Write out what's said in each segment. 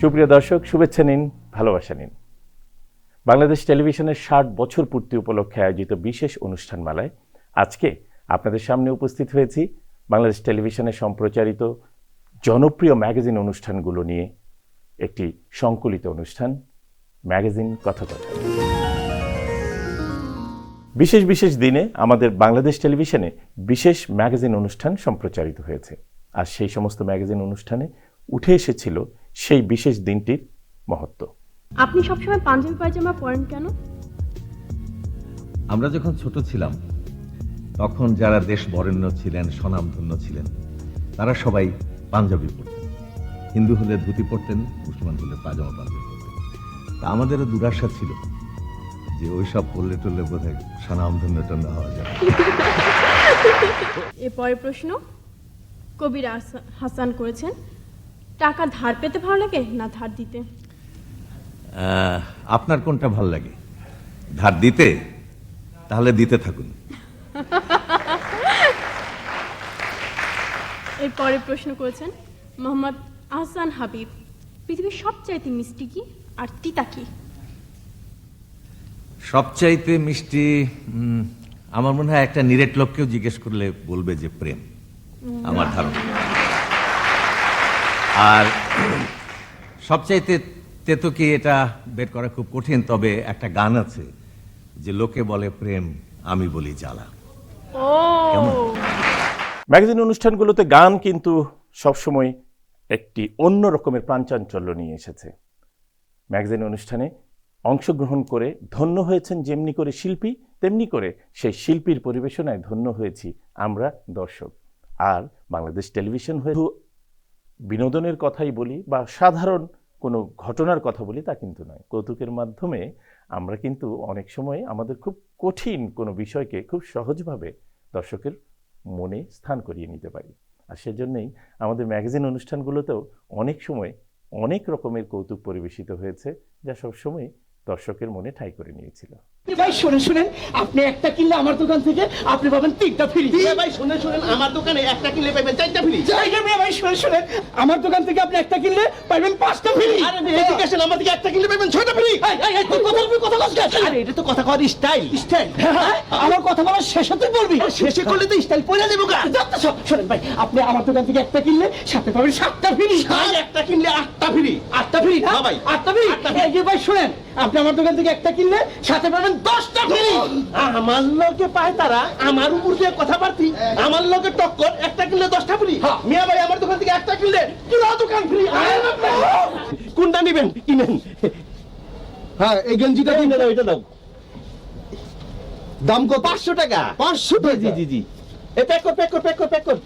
সুপ্রিয় দর্শক, শুভেচ্ছা নিন, ভালোবাসা নিন। বাংলাদেশ টেলিভিশনের ৬০ বছর পূর্তি উপলক্ষে আয়োজিত বিশেষ অনুষ্ঠানমালায় আজকে আপনাদের সামনে উপস্থিত হয়েছি বাংলাদেশ টেলিভিশনে সম্প্রচারিত জনপ্রিয় ম্যাগাজিন অনুষ্ঠানগুলো নিয়ে একটি সংকলিত অনুষ্ঠান, ম্যাগাজিন কথাকথা। বিশেষ বিশেষ দিনে আমাদের বাংলাদেশ টেলিভিশনে বিশেষ ম্যাগাজিন অনুষ্ঠান সম্প্রচারিত হয়েছে। আর সেই সমস্ত ম্যাগাজিন অনুষ্ঠানে উঠে এসেছিল সেই বিশেষ দিনটির মহত্ব। আপনি সবসময় পাঞ্জাবি পায়জামা পরেন কেন? আমরা যখন ছোট ছিলাম তখন যারা দেশ বরেণ্য ছিলেন, স্বনামধন্য ছিলেন, তারা সবাই পাঞ্জাবি পরতেন। হিন্দু হলে ধুতি পরতেন, মুসলমান হলে পাজামা পাঞ্জাবি পরতেন। তা আমাদেরও দুরাশা ছিল যে ওইসব পরলে টরলে বোধহয় স্বনামধন্যটা না হওয়া যায়। এরপরের প্রশ্ন কবির হাসান করেছেন, টাকা ধার পেতে ভালো লাগে না ধার দিতে? আপনার কোনটা ভাল লাগে? ধার দিতে? তাহলে দিতে থাকুন। এরপরের প্রশ্ন করেছেন মোহাম্মদ আহসান হাবিব, পৃথিবীর সবচাইতে মিষ্টি কি আর তিতা কি? সবচাইতে মিষ্টি আমার মনে হয় একটা নিরেট লোককেও জিজ্ঞেস করলে বলবে যে প্রেম, আমার ধারণা। আর সবচাইতে তেতো কি, এটা বের করা খুব কঠিন, তবে একটা গান আছে যে লোকে বলে প্রেম, আমি বলি জ্বালা। ম্যাগাজিন অনুষ্ঠানগুলোতে গান কিন্তু সবসময় একটি অন্য রকমের প্রাণচাঞ্চল্য নিয়ে এসেছে। ম্যাগাজিন অনুষ্ঠানে অংশগ্রহণ করে ধন্য হয়েছেন যেমনি করে শিল্পী, তেমনি করে সেই শিল্পীর পরিবেশনায় ধন্য হয়েছি আমরা দর্শক। আর বাংলাদেশ টেলিভিশন হয়ে বিনোদনের কথাই বলি বা সাধারণ কোনো ঘটনার কথা বলি তা কিন্তু নয়। কৌতুকের মাধ্যমে আমরা কিন্তু অনেক সময় আমাদের খুব কঠিন কোনো বিষয়কে খুব সহজভাবে দর্শকের মনে স্থান করিয়ে নিতে পারি। আর সেজন্যই আমাদের ম্যাগাজিন অনুষ্ঠানগুলোতেও অনেক সময় অনেক রকমের কৌতুক পরিবেশিত হয়েছে, যা সবসময় দর্শকের মনে ঠাঁই করে নিয়েছিল। ভাই শুনেন শুনেন, আপনি একটা কিনলে আমার দোকান থেকে আপনি পাবেন 3টা ফ্রি। ভাই শুনেন শুনেন, আমার দোকানে একটা কিনলে পাবেন 4টা ফ্রি। ভাই শুনেন শুনেন, আমার দোকান থেকে আপনি একটা কিনলে পাবেন 5টা ফ্রি। আরে এডুকেশন, আমার থেকে একটা কিনলে পাবেন 6টা ফ্রি। তুই কথা বলছিস? আরে এটা তো কথা কর স্টাইল। স্টাইল? আমার কথা বলার শেষে তুই বলবি? শেষে করলে তো স্টাইল পয়লা দেবো গা। শুনেন ভাই, আপনি আমার দোকান থেকে একটা কিনলে সাথে পাবেন 7টা ফ্রি। আর একটা কিনলে 8টা ফ্রি। 8টা ফ্রি? হ্যাঁ ভাই, 8টা ফ্রি। এই যে ভাই শুনেন, আপনি আমার দোকান থেকে একটা কিনলে সাথে পাবেন 10টা ফ্রি। আমার লোকে পায় তারা, আমার উপর দিয়ে কথা পারতি, আমার লোকে টক্কর, একটা কিনলে 10টা ফ্রি। মিয়া ভাই আমার দোকান থেকে একটা কিনলে পুরো দোকান ফ্রি। কোনটা নিবেন কিনেন। হ্যাঁ, এই গেঞ্জিটা কিনে দাও, এটা দাও। দাম কত? 500 টাকা। 500 টাকা? জি জি জি। এ প্যাক কর প্যাক কর প্যাক কর প্যাক কর।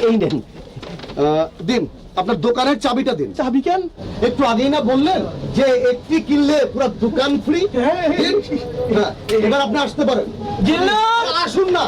এই নেন। দিন, আপনার দোকানের চাবিটা দিন। চাবি কেন? একটু আগেই না বললেন যে একটি কিনলে পুরো দোকান ফ্রি? এবার আপনি আসতে পারেন। আসুন না।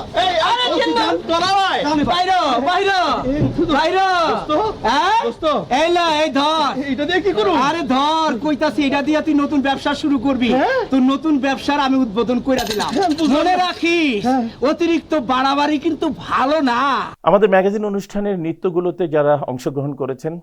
নতুন ব্যবসা শুরু করবি, তোর নতুন ব্যবসার আমি উদ্বোধন করে দিলাম। মনে রাখিস, অতিরিক্ত বাড়াবাড়ি কিন্তু ভালো না। আমাদের ম্যাগাজিন অনুষ্ঠানের নৃত্যগুলোতে যারা অংশগ্রহণ করেছেন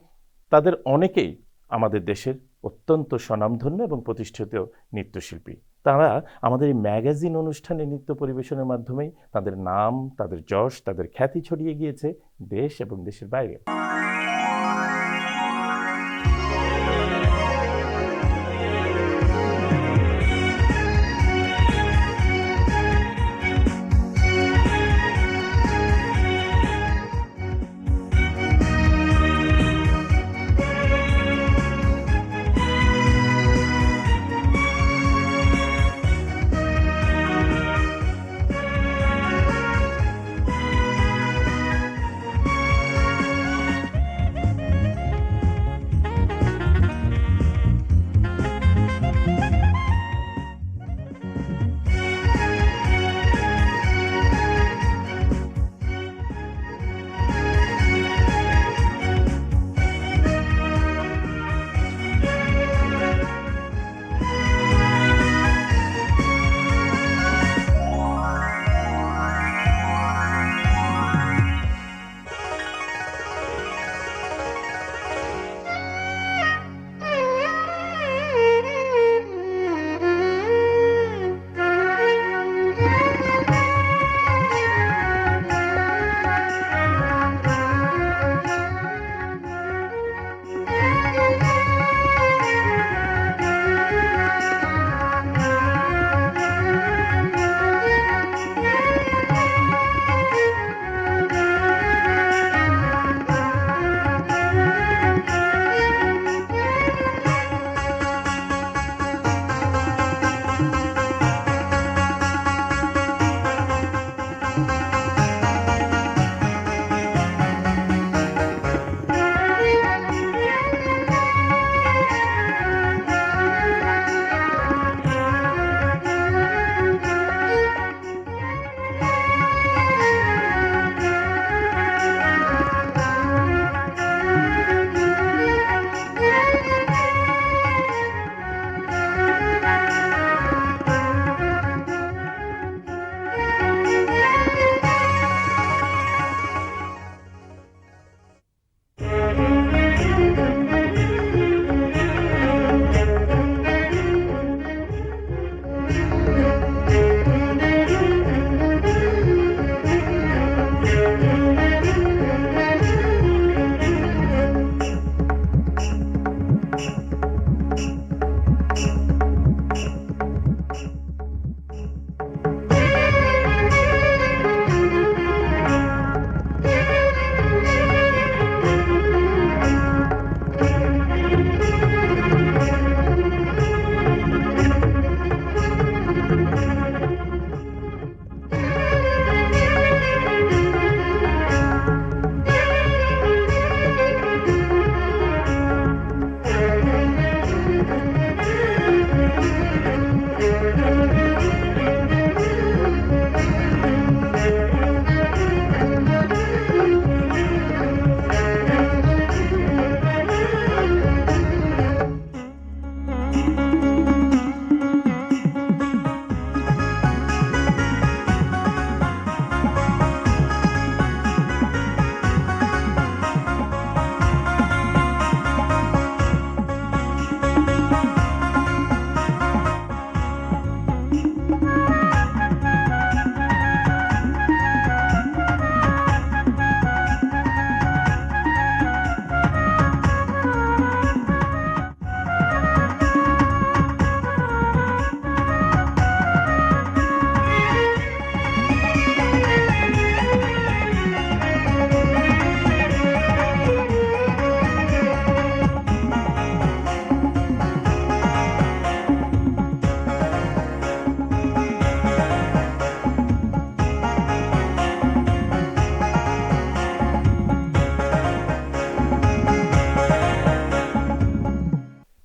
তাদের অনেকেই আমাদের দেশের অত্যন্ত স্বনামধন্য এবং প্রতিষ্ঠিত নৃত্যশিল্পী। তারা আমাদের এই ম্যাগাজিন অনুষ্ঠানে নৃত্য পরিবেশনের মাধ্যমেই তাদের নাম, তাদের যশ, তাদের খ্যাতি ছড়িয়ে গিয়েছে দেশ এবং দেশের বাইরে।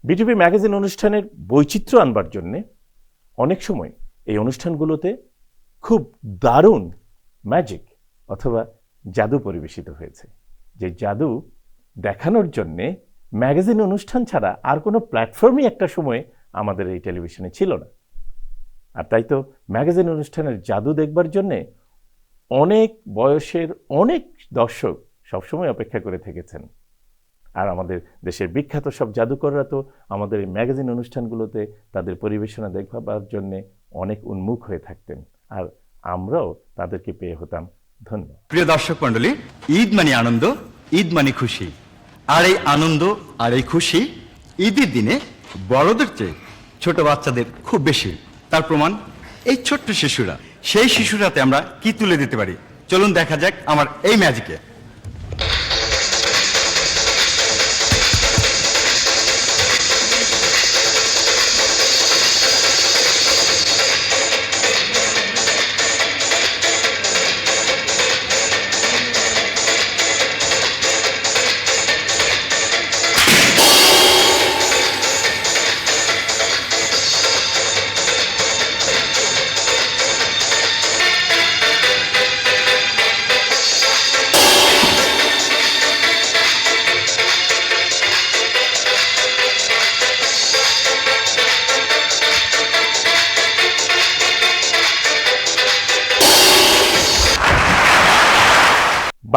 বিটিভি ম্যাগাজিন অনুষ্ঠানের বৈচিত্র্য আনবার জন্যে অনেক সময় এই অনুষ্ঠানগুলোতে খুব দারুণ ম্যাজিক অথবা জাদু পরিবেশিত হয়েছে, যে জাদু দেখানোর জন্যে ম্যাগাজিন অনুষ্ঠান ছাড়া আর কোনো প্ল্যাটফর্মই একটা সময় আমাদের এই টেলিভিশনে ছিল না। আর তাই তো ম্যাগাজিন অনুষ্ঠানের জাদু দেখবার জন্যে অনেক বয়সের অনেক দর্শক সবসময় অপেক্ষা করে থেকেছেন। আর আমাদের দেশের বিখ্যাত সব জাদুকররা তো আমাদের এই ম্যাগাজিন অনুষ্ঠানগুলোতে তাদের পরিবেশনা দেখবার জন্যে অনেক উন্মুখ হয়ে থাকতেন, আর আমরাও তাদেরকে পেয়ে হতাম ধন্য। প্রিয় দর্শক মণ্ডলী, ঈদ মানে আনন্দ, ঈদ মানে খুশি। আর এই আনন্দ আর এই খুশি ঈদের দিনে বড়দের চেয়ে ছোট বাচ্চাদের খুব বেশি। তার প্রমাণ এই ছোট্ট শিশুরা। সেই শিশুরাতে আমরা কি তুলে দিতে পারি, চলুন দেখা যাক আমার এই ম্যাজিকে।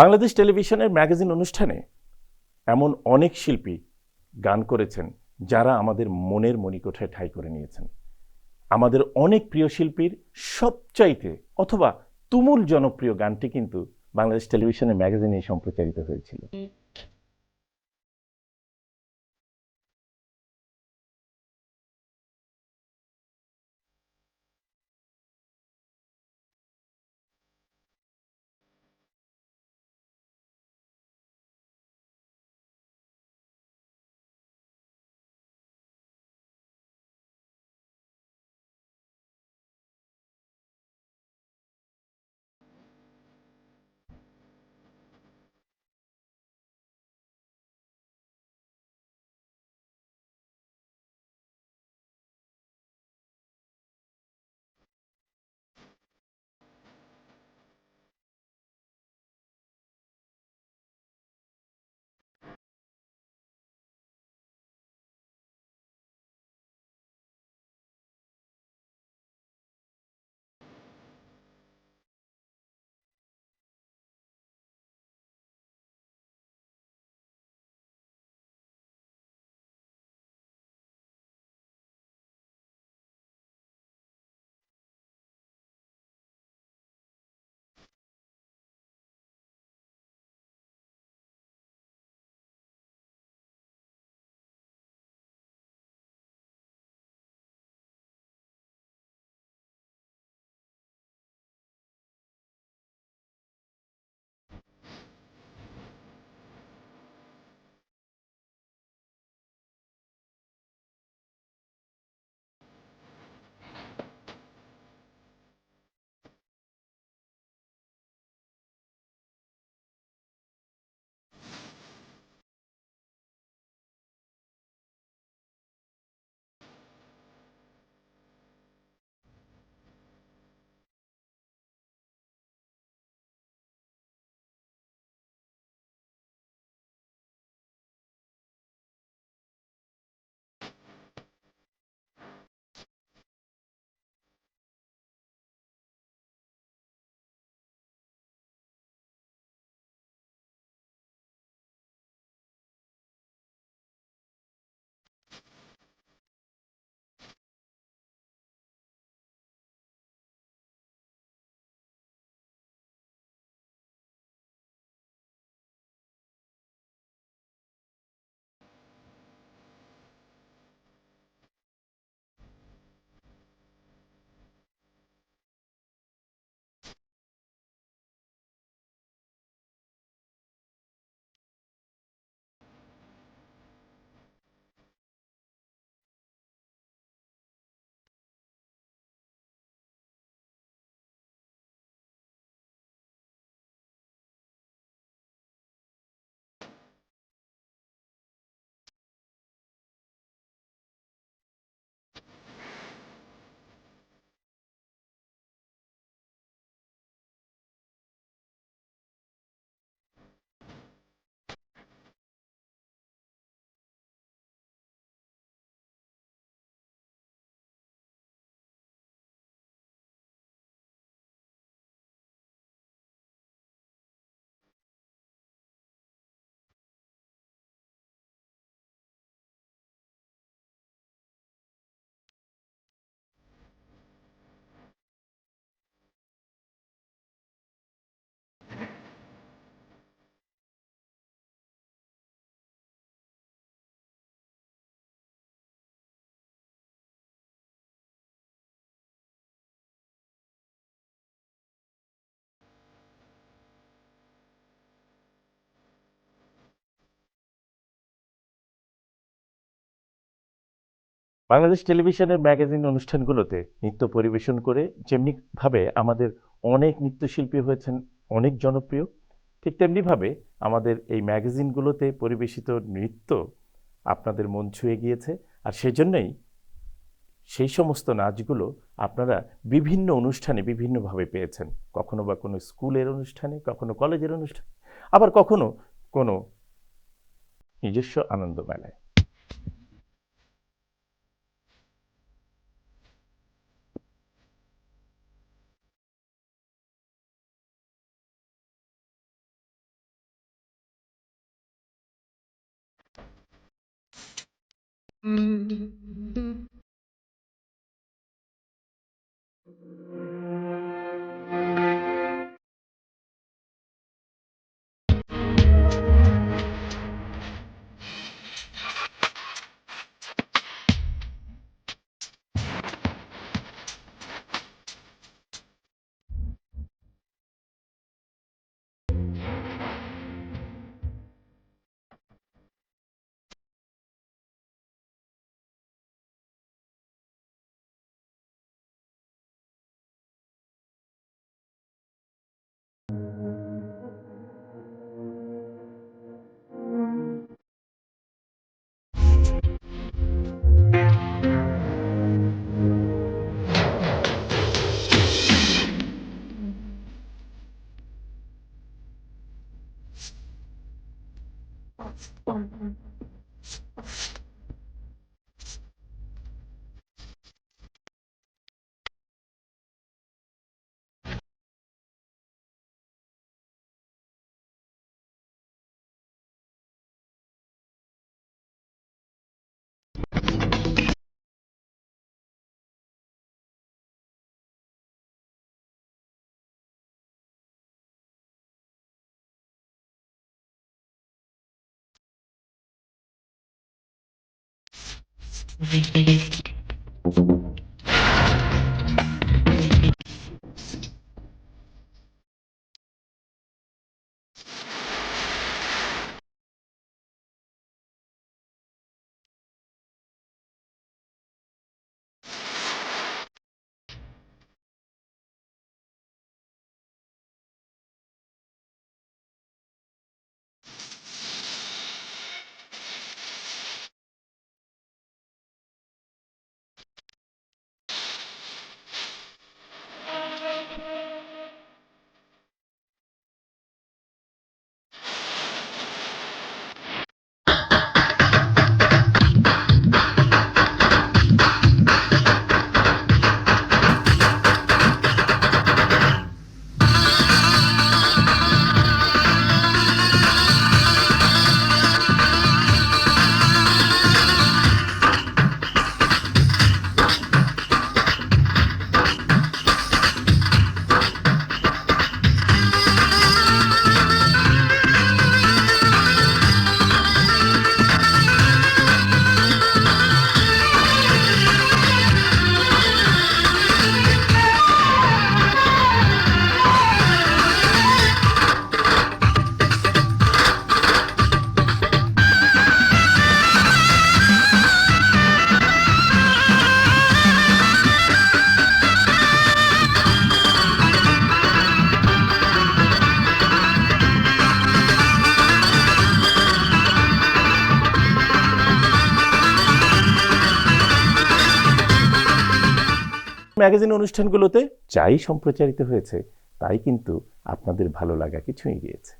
বাংলাদেশ টেলিভিশনের ম্যাগাজিন অনুষ্ঠানে এমন অনেক শিল্পী গান করেছেন যারা আমাদের মনের মণিকোঠায় ঠাঁই করে নিয়েছেন। আমাদের অনেক প্রিয় শিল্পীর সবচাইতে অথবা তুমুল জনপ্রিয় গানটি কিন্তু বাংলাদেশ টেলিভিশনের ম্যাগাজিনে সম্প্রচারিত হয়েছিল। বাংলাদেশ টেলিভিশনের ম্যাগাজিন অনুষ্ঠানগুলোতে নৃত্য পরিবেশন করে যেমনিভাবে আমাদের অনেক নৃত্যশিল্পী হয়েছেন অনেক জনপ্রিয়, ঠিক তেমনিভাবে আমাদের এই ম্যাগাজিনগুলোতে পরিবেশিত নৃত্য আপনাদের মন ছুঁয়ে গিয়েছে। আর সেজন্যই সেই সমস্ত নাচগুলো আপনারা বিভিন্ন অনুষ্ঠানে বিভিন্নভাবে পেয়েছেন, কখনো বা কোনো স্কুলের অনুষ্ঠানে, কখনো কলেজের অনুষ্ঠানে, আবার কখনো কোনো নিজস্ব আনন্দ মেলায়। ম্যাগাজিন অনুষ্ঠানগুলোতে যাই সম্প্রচারিত হয়েছে তাই কিন্তু আপনাদের ভালো লাগাকে ছুঁয়ে গিয়েছে।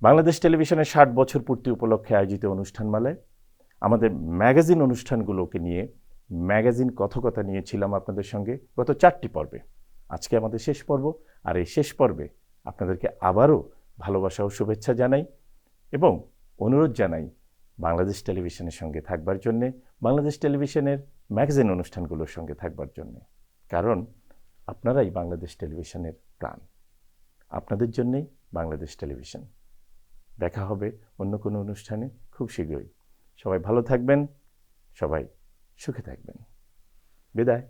বাংলাদেশ টেলিভিশনের ৬০ বছর পূর্তি উপলক্ষে আয়োজিত অনুষ্ঠানমালায় আমাদের ম্যাগাজিন অনুষ্ঠানগুলোকে নিয়ে ম্যাগাজিন কথকতা নিয়েছিলাম আপনাদের সঙ্গে গত ৪টি পর্বে। আজকে আমাদের শেষ পর্ব। আর এই শেষ পর্বে আপনাদেরকে আবারও ভালোবাসা ও শুভেচ্ছা জানাই এবং অনুরোধ জানাই বাংলাদেশ টেলিভিশনের সঙ্গে থাকবার জন্যে, বাংলাদেশ টেলিভিশনের ম্যাগাজিন অনুষ্ঠানগুলোর সঙ্গে থাকবার জন্যে। কারণ আপনারাই বাংলাদেশ টেলিভিশনের প্রাণ, আপনাদের জন্যেই বাংলাদেশ টেলিভিশন। দেখা হবে অন্য কোনো অনুষ্ঠানে খুব শীঘ্রই। সবাই ভালো থাকবেন, সবাই সুখে থাকবেন। বিদায়।